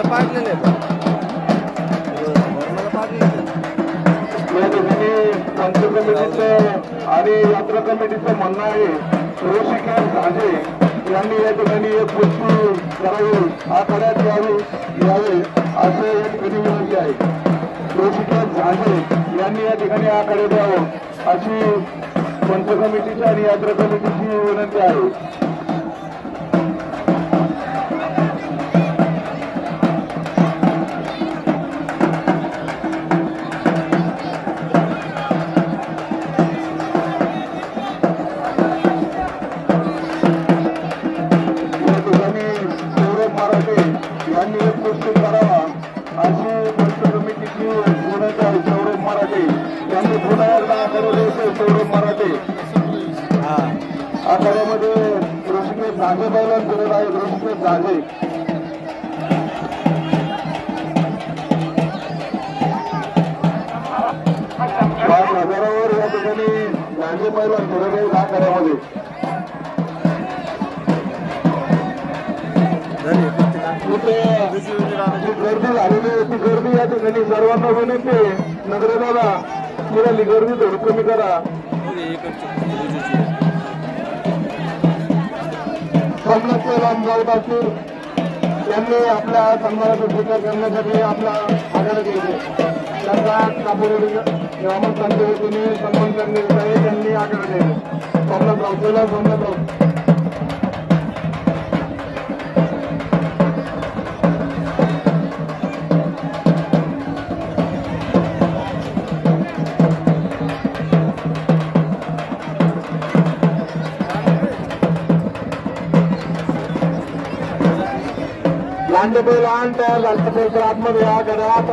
पाडलेले पंच कमिटीचं आणि यात्रा कमिटीचं म्हणणं आहे ऋषिकेश झांजे यांनी या ठिकाणी एक गोष्टी करावी आखाड्यात यावे असे या ठिकाणी विनंती आहे। ऋषिकेश झांजे यांनी या ठिकाणी आखाडे द्यावं अशी पंच कमिटीची आणि यात्रा कमिटीची विनंती आहे। यांनी एक गोष्टी करावा अशी पंच कमिटीची विनंती आहे। सौरभ मराठे यांनी पुन्हा एकदा आखाडे द्यायचे। सौरभ मराठे आखाड्यामध्ये ऋषिकेश झांजे बैलांना फिरत आहेत। ऋषिकेश झांजे 5,000वर या ठिकाणी झांजे बैलांना फिरत आहेत आखाड्यामध्ये। गर्दी झालेली होती, गर्दी या ठिकाणी सर्वांना विनंती आहे। नगरदादा फिराली गर्दी थोडी कमी करा। कमलाम जाऊत असतील त्यांनी आपल्या सन्मानाचा स्वीकार करण्यासाठी आपला आग्रह केले। त्यांचा कापोरी ग्रामस्थांच्या वतीने सन्मान करण्यात आहे। त्यांनी आग्रह केले। कमलाम लांडे बैल आण तयार झाले तर आतमध्ये या घरात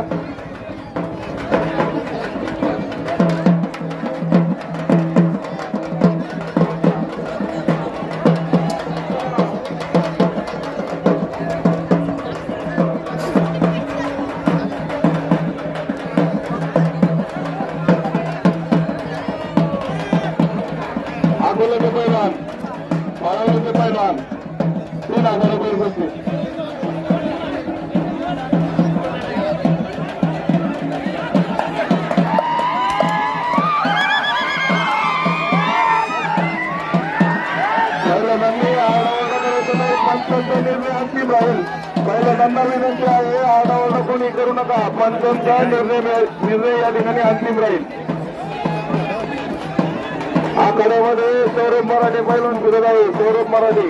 आगोलाचे पैलवान 12 पैलवान 3,000 रुपये बसले। अंतिम राहील। पहिल्यांदा विनंती आहे आरडाओरडा कोणी करू नका। पंचांचा निर्णय या ठिकाणी अंतिम राहील। आखाड्यामध्ये सौरभ मराठे पैलवान फिरत आहे। सौरभ मराठे